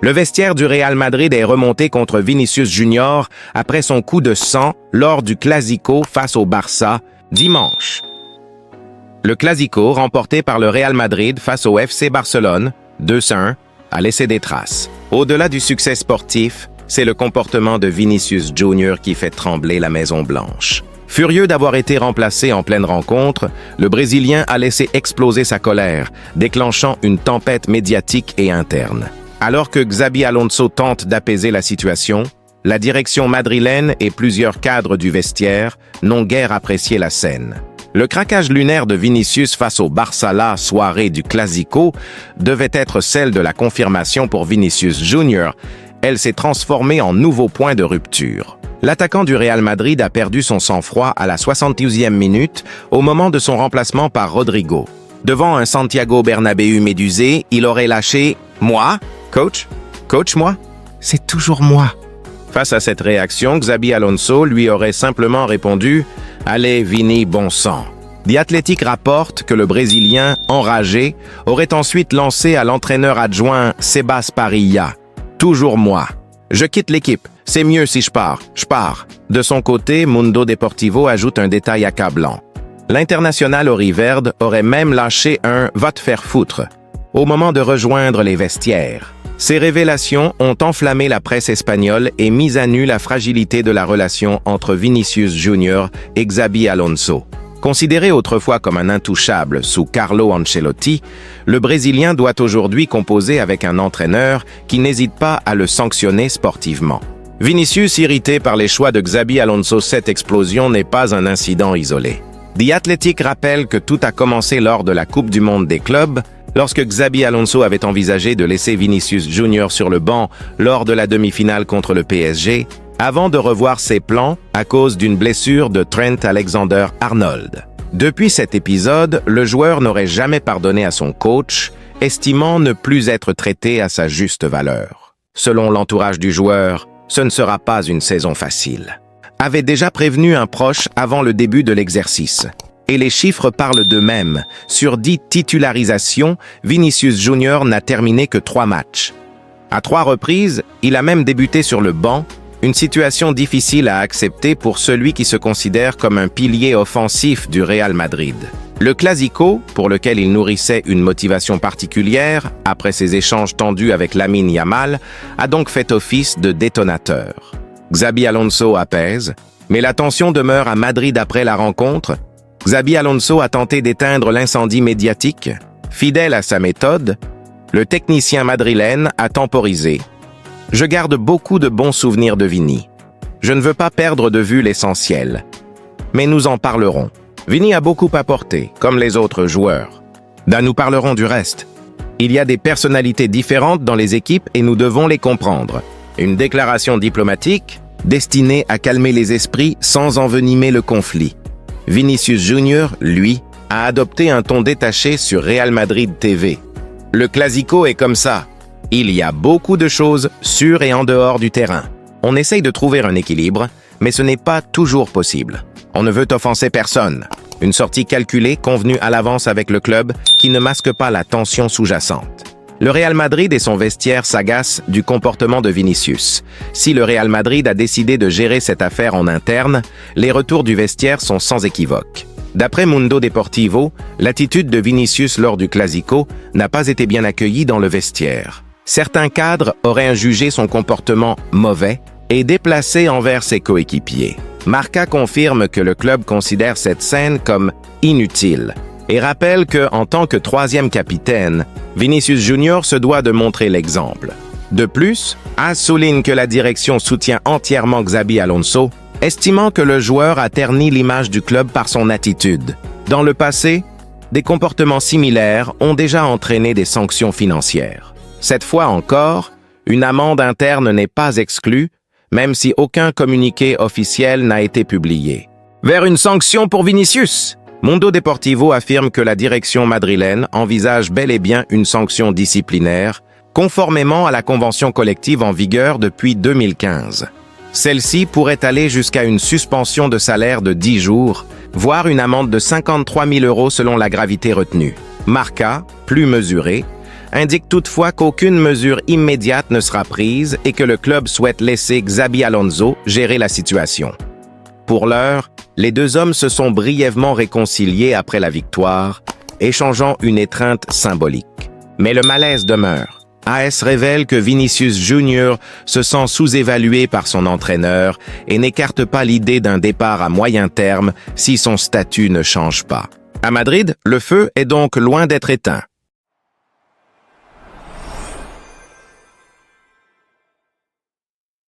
Le vestiaire du Real Madrid est remonté contre Vinicius Junior après son coup de sang lors du Clasico face au Barça dimanche. Le Clasico, remporté par le Real Madrid face au FC Barcelone, 2-1, a laissé des traces. Au-delà du succès sportif, c'est le comportement de Vinicius Junior qui fait trembler la Maison-Blanche. Furieux d'avoir été remplacé en pleine rencontre, le Brésilien a laissé exploser sa colère, déclenchant une tempête médiatique et interne. Alors que Xabi Alonso tente d'apaiser la situation, la direction madrilène et plusieurs cadres du vestiaire n'ont guère apprécié la scène. Le craquage lunaire de Vinicius face au Barça la soirée du Clasico devait être celle de la confirmation pour Vinicius Junior. Elle s'est transformée en nouveau point de rupture. L'attaquant du Real Madrid a perdu son sang-froid à la 72e minute au moment de son remplacement par Rodrigo. Devant un Santiago Bernabéu médusé, il aurait lâché « Moi? Coach? Coach, moi? C'est toujours moi ». Face à cette réaction, Xabi Alonso lui aurait simplement répondu « Allez, Vini, bon sang ». The Athletic rapporte que le Brésilien, enragé, aurait ensuite lancé à l'entraîneur adjoint Sebas Parilla « Toujours moi. Je quitte l'équipe. C'est mieux si je pars. Je pars ». De son côté, Mundo Deportivo ajoute un détail accablant. L'international auriverde aurait même lâché un « va te faire foutre » au moment de rejoindre les vestiaires. Ces révélations ont enflammé la presse espagnole et mis à nu la fragilité de la relation entre Vinicius Junior et Xabi Alonso. Considéré autrefois comme un intouchable sous Carlo Ancelotti, le Brésilien doit aujourd'hui composer avec un entraîneur qui n'hésite pas à le sanctionner sportivement. Vinicius, irrité par les choix de Xabi Alonso, cette explosion n'est pas un incident isolé. The Athletic rappelle que tout a commencé lors de la Coupe du Monde des clubs, lorsque Xabi Alonso avait envisagé de laisser Vinicius Junior sur le banc lors de la demi-finale contre le PSG, avant de revoir ses plans à cause d'une blessure de Trent Alexander-Arnold. Depuis cet épisode, le joueur n'aurait jamais pardonné à son coach, estimant ne plus être traité à sa juste valeur. Selon l'entourage du joueur, ce ne sera pas une saison facile. Avait déjà prévenu un proche avant le début de l'exercice. Et les chiffres parlent d'eux-mêmes. Sur 10 titularisations, Vinicius Junior n'a terminé que 3 matchs. À 3 reprises, il a même débuté sur le banc, une situation difficile à accepter pour celui qui se considère comme un pilier offensif du Real Madrid. Le Clasico, pour lequel il nourrissait une motivation particulière, après ses échanges tendus avec Lamine Yamal, a donc fait office de détonateur. Xabi Alonso apaise, mais la tension demeure à Madrid après la rencontre. Xabi Alonso a tenté d'éteindre l'incendie médiatique. Fidèle à sa méthode, le technicien madrilène a temporisé. « Je garde beaucoup de bons souvenirs de Vini. Je ne veux pas perdre de vue l'essentiel. Mais nous en parlerons. Vini a beaucoup apporté, comme les autres joueurs. Nous parlerons du reste. Il y a des personnalités différentes dans les équipes et nous devons les comprendre. Une déclaration diplomatique destinée à calmer les esprits sans envenimer le conflit. Vinicius Junior, lui, a adopté un ton détaché sur Real Madrid TV. Le Clasico est comme ça. Il y a beaucoup de choses sur et en dehors du terrain. On essaye de trouver un équilibre, mais ce n'est pas toujours possible. On ne veut offenser personne. Une sortie calculée, convenue à l'avance avec le club, qui ne masque pas la tension sous-jacente. Le Real Madrid et son vestiaire s'agacent du comportement de Vinicius. Si le Real Madrid a décidé de gérer cette affaire en interne, les retours du vestiaire sont sans équivoque. D'après Mundo Deportivo, l'attitude de Vinicius lors du Clasico n'a pas été bien accueillie dans le vestiaire. Certains cadres auraient jugé son comportement mauvais et déplacé envers ses coéquipiers. Marca confirme que le club considère cette scène comme inutile et rappelle que, en tant que 3e capitaine, Vinicius Junior se doit de montrer l'exemple. De plus, AS souligne que la direction soutient entièrement Xabi Alonso, estimant que le joueur a terni l'image du club par son attitude. Dans le passé, des comportements similaires ont déjà entraîné des sanctions financières. Cette fois encore, une amende interne n'est pas exclue, même si aucun communiqué officiel n'a été publié. Vers une sanction pour Vinicius! Mundo Deportivo affirme que la direction madrilène envisage bel et bien une sanction disciplinaire, conformément à la convention collective en vigueur depuis 2015. Celle-ci pourrait aller jusqu'à une suspension de salaire de 10 jours, voire une amende de 53 000 € selon la gravité retenue. Marca, plus mesuré, indique toutefois qu'aucune mesure immédiate ne sera prise et que le club souhaite laisser Xabi Alonso gérer la situation. Pour l'heure, les deux hommes se sont brièvement réconciliés après la victoire, échangeant une étreinte symbolique. Mais le malaise demeure. AS révèle que Vinicius Junior se sent sous-évalué par son entraîneur et n'écarte pas l'idée d'un départ à moyen terme si son statut ne change pas. À Madrid, le feu est donc loin d'être éteint.